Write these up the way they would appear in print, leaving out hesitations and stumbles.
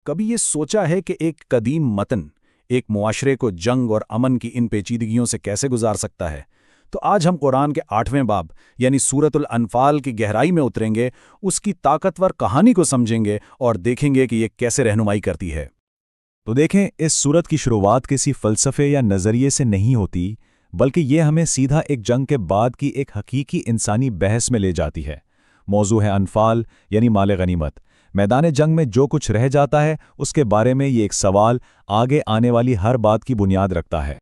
کبھی یہ سوچا ہے کہ ایک قدیم متن ایک معاشرے کو جنگ اور امن کی ان پیچیدگیوں سے کیسے گزار سکتا ہے؟ تو آج ہم قرآن کے 8ویں باب یعنی سورۃ الانفال کی گہرائی میں اتریں گے، اس کی طاقتور کہانی کو سمجھیں گے اور دیکھیں گے کہ یہ کیسے رہنمائی کرتی ہے۔ تو دیکھیں، اس سورت کی شروعات کسی فلسفے یا نظریے سے نہیں ہوتی، بلکہ یہ ہمیں سیدھا ایک جنگ کے بعد کی ایک حقیقی انسانی بحث میں لے جاتی ہے۔ موضوع ہے انفال یعنی مال غنیمت۔ میدان جنگ میں جو کچھ رہ جاتا ہے اس کے بارے میں یہ ایک سوال آگے آنے والی ہر بات کی بنیاد رکھتا ہے۔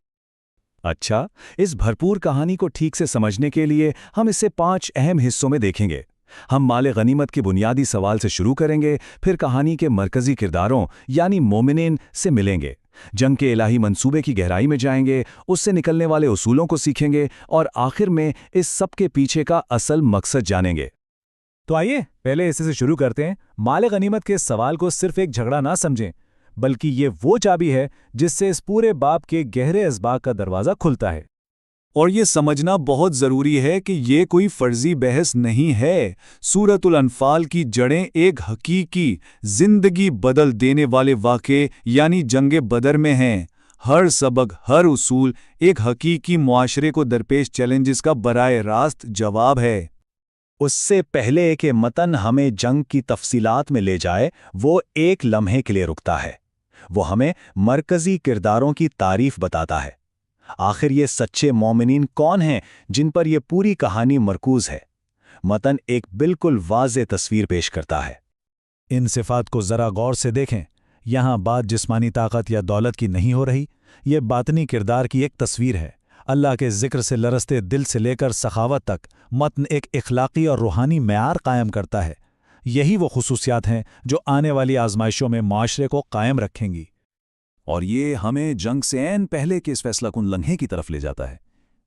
اچھا، اس بھرپور کہانی کو ٹھیک سے سمجھنے کے لیے ہم اسے 5 اہم حصوں میں دیکھیں گے۔ ہم مال غنیمت کے بنیادی سوال سے شروع کریں گے، پھر کہانی کے مرکزی کرداروں یعنی مومنین سے ملیں گے، جنگ کے الہی منصوبے کی گہرائی میں جائیں گے، اس سے نکلنے والے اصولوں کو سیکھیں گے اور آخر میں اس سب کے پیچھے کا اصل مقصد جانیں گے۔ تو آئیے پہلے اسے سے شروع کرتے ہیں۔ مال غنیمت کے سوال کو صرف ایک جھگڑا نہ سمجھیں، بلکہ یہ وہ چابی ہے جس سے اس پورے باب کے گہرے اسباق کا دروازہ کھلتا ہے۔ اور یہ سمجھنا بہت ضروری ہے کہ یہ کوئی فرضی بحث نہیں ہے۔ سورۃ الانفال کی جڑیں ایک حقیقی زندگی بدل دینے والے واقعے یعنی جنگ بدر میں ہیں۔ ہر سبق، ہر اصول ایک حقیقی معاشرے کو درپیش چیلنجز کا براہ راست جواب ہے۔ اس سے پہلے کہ متن ہمیں جنگ کی تفصیلات میں لے جائے، وہ ایک لمحے کے لیے رکتا ہے۔ وہ ہمیں مرکزی کرداروں کی تعریف بتاتا ہے۔ آخر یہ سچے مومنین کون ہیں جن پر یہ پوری کہانی مرکوز ہے؟ متن ایک بالکل واضح تصویر پیش کرتا ہے۔ ان صفات کو ذرا غور سے دیکھیں۔ یہاں بات جسمانی طاقت یا دولت کی نہیں ہو رہی، یہ باطنی کردار کی ایک تصویر ہے۔ اللہ کے ذکر سے لرزتے دل سے لے کر سخاوت تک متن ایک اخلاقی اور روحانی معیار قائم کرتا ہے۔ یہی وہ خصوصیات ہیں جو آنے والی آزمائشوں میں معاشرے کو قائم رکھیں گی۔ اور یہ ہمیں جنگ سے عین پہلے کے اس فیصلہ کن لمحے کی طرف لے جاتا ہے۔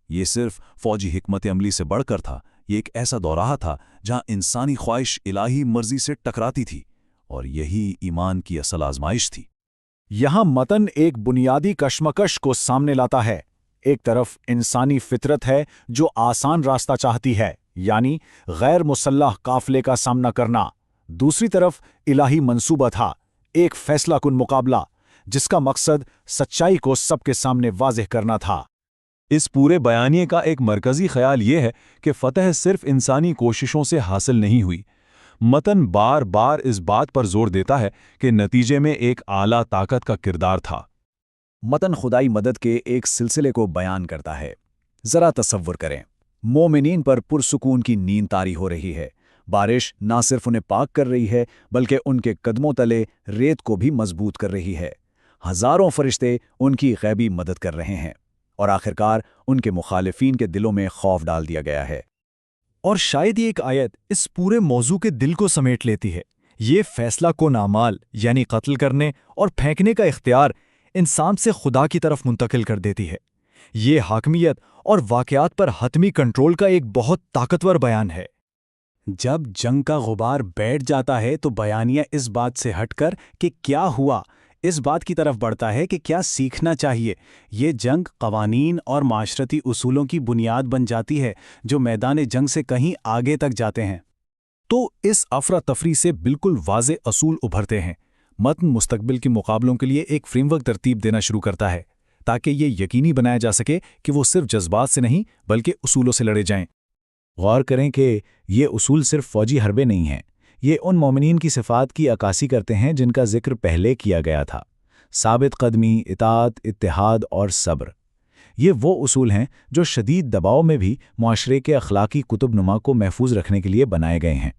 یہ صرف فوجی حکمت عملی سے بڑھ کر تھا، یہ ایک ایسا دورہ تھا جہاں انسانی خواہش الہی مرضی سے ٹکراتی تھی، اور یہی ایمان کی اصل آزمائش تھی۔ یہاں متن ایک بنیادی کشمکش کو سامنے لاتا ہے۔ ایک طرف انسانی فطرت ہے جو آسان راستہ چاہتی ہے، یعنی غیر مسلح قافلے کا سامنا کرنا۔ دوسری طرف الہی منصوبہ تھا، ایک فیصلہ کن مقابلہ جس کا مقصد سچائی کو سب کے سامنے واضح کرنا تھا۔ اس پورے بیانیے کا ایک مرکزی خیال یہ ہے کہ فتح صرف انسانی کوششوں سے حاصل نہیں ہوئی۔ متن بار بار اس بات پر زور دیتا ہے کہ نتیجے میں ایک اعلیٰ طاقت کا کردار تھا۔ متن خدائی مدد کے ایک سلسلے کو بیان کرتا ہے۔ ذرا تصور کریں، مومنین پر پرسکون کی نیند طاری ہو رہی ہے۔ بارش نہ صرف انہیں پاک کر رہی ہے بلکہ ان کے قدموں تلے ریت کو بھی مضبوط کر رہی ہے۔ ہزاروں فرشتے ان کی غیبی مدد کر رہے ہیں، اور آخرکار ان کے مخالفین کے دلوں میں خوف ڈال دیا گیا ہے۔ اور شاید یہ ایک آیت اس پورے موضوع کے دل کو سمیٹ لیتی ہے۔ یہ فیصلہ کن اعمال یعنی قتل کرنے اور پھینکنے کا اختیار انسان سے خدا کی طرف منتقل کر دیتی ہے۔ یہ حاکمیت اور واقعات پر حتمی کنٹرول کا ایک بہت طاقتور بیان ہے۔ جب جنگ کا غبار بیٹھ جاتا ہے تو بیانیہ اس بات سے ہٹ کر کہ کیا ہوا، اس بات کی طرف بڑھتا ہے کہ کیا سیکھنا چاہیے۔ یہ جنگ قوانین اور معاشرتی اصولوں کی بنیاد بن جاتی ہے جو میدان جنگ سے کہیں آگے تک جاتے ہیں۔ تو اس افراتفری سے بالکل واضح اصول ابھرتے ہیں۔ متن مستقبل کے مقابلوں کے لیے ایک فریم ورک ترتیب دینا شروع کرتا ہے تاکہ یہ یقینی بنایا جا سکے کہ وہ صرف جذبات سے نہیں بلکہ اصولوں سے لڑے جائیں۔ غور کریں کہ یہ اصول صرف فوجی حربے نہیں ہیں، یہ ان مومنین کی صفات کی عکاسی کرتے ہیں جن کا ذکر پہلے کیا گیا تھا: ثابت قدمی، اطاعت، اتحاد اور صبر۔ یہ وہ اصول ہیں جو شدید دباؤ میں بھی معاشرے کے اخلاقی قطب نما کو محفوظ رکھنے کے لیے بنائے گئے ہیں۔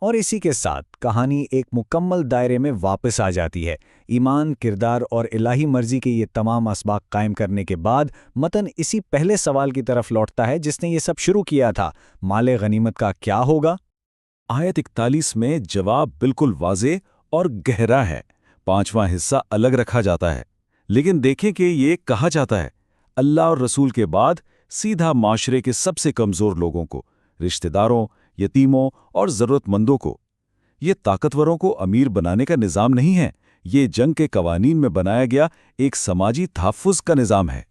اور اسی کے ساتھ کہانی ایک مکمل دائرے میں واپس آ جاتی ہے۔ ایمان، کردار اور الہی مرضی کے یہ تمام اسباق قائم کرنے کے بعد متن اسی پہلے سوال کی طرف لوٹتا ہے جس نے یہ سب شروع کیا تھا: مال غنیمت کا کیا ہوگا؟ آیت 41 میں جواب بالکل واضح اور گہرا ہے۔ 5واں حصہ الگ رکھا جاتا ہے، لیکن دیکھیں کہ یہ کہا جاتا ہے اللہ اور رسول کے بعد سیدھا معاشرے کے سب سے کمزور لوگوں کو، رشتہ داروں، یتیموں اور ضرورت مندوں کو۔ یہ طاقتوروں کو امیر بنانے کا نظام نہیں ہے، یہ جنگ کے قوانین میں بنایا گیا ایک سماجی تحفظ کا نظام ہے۔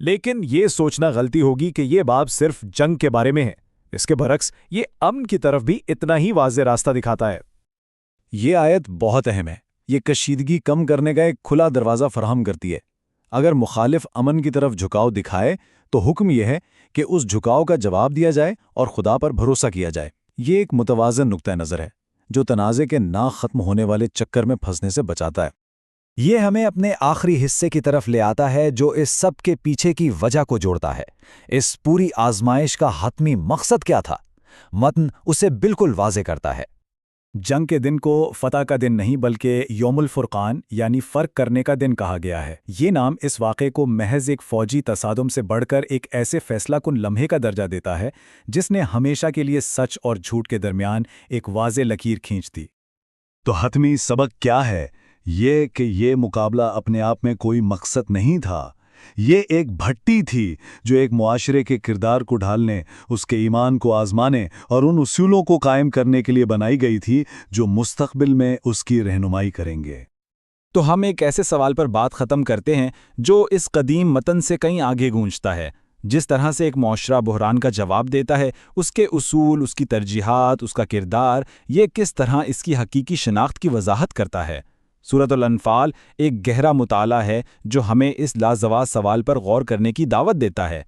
لیکن یہ سوچنا غلطی ہوگی کہ یہ باب صرف جنگ کے بارے میں ہے۔ اس کے برعکس یہ امن کی طرف بھی اتنا ہی واضح راستہ دکھاتا ہے۔ یہ آیت بہت اہم ہے۔ یہ کشیدگی کم کرنے کا ایک کھلا دروازہ فراہم کرتی ہے۔ اگر مخالف امن کی طرف جھکاؤ دکھائے تو حکم یہ ہے کہ اس جھکاؤ کا جواب دیا جائے اور خدا پر بھروسہ کیا جائے۔ یہ ایک متوازن نقطہ نظر ہے جو تنازع کے نہ ختم ہونے والے چکر میں پھنسنے سے بچاتا ہے۔ یہ ہمیں اپنے آخری حصے کی طرف لے آتا ہے جو اس سب کے پیچھے کی وجہ کو جوڑتا ہے۔ اس پوری آزمائش کا حتمی مقصد کیا تھا؟ متن اسے بالکل واضح کرتا ہے۔ جنگ کے دن کو فتح کا دن نہیں بلکہ یوم الفرقان یعنی فرق کرنے کا دن کہا گیا ہے۔ یہ نام اس واقعے کو محض ایک فوجی تصادم سے بڑھ کر ایک ایسے فیصلہ کن لمحے کا درجہ دیتا ہے جس نے ہمیشہ کے لیے سچ اور جھوٹ کے درمیان ایک واضح لکیر کھینچ دی۔ تو حتمی سبق کیا ہے؟ یہ کہ یہ مقابلہ اپنے آپ میں کوئی مقصد نہیں تھا، یہ ایک بھٹی تھی جو ایک معاشرے کے کردار کو ڈھالنے، اس کے ایمان کو آزمانے اور ان اصولوں کو قائم کرنے کے لیے بنائی گئی تھی جو مستقبل میں اس کی رہنمائی کریں گے۔ تو ہم ایک ایسے سوال پر بات ختم کرتے ہیں جو اس قدیم متن سے کہیں آگے گونجتا ہے۔ جس طرح سے ایک معاشرہ بحران کا جواب دیتا ہے، اس کے اصول، اس کی ترجیحات، اس کا کردار، یہ کس طرح اس کی حقیقی شناخت کی وضاحت کرتا ہے۔ سورۃ الانفال ایک گہرا مطالعہ ہے جو ہمیں اس لازوال سوال پر غور کرنے کی دعوت دیتا ہے۔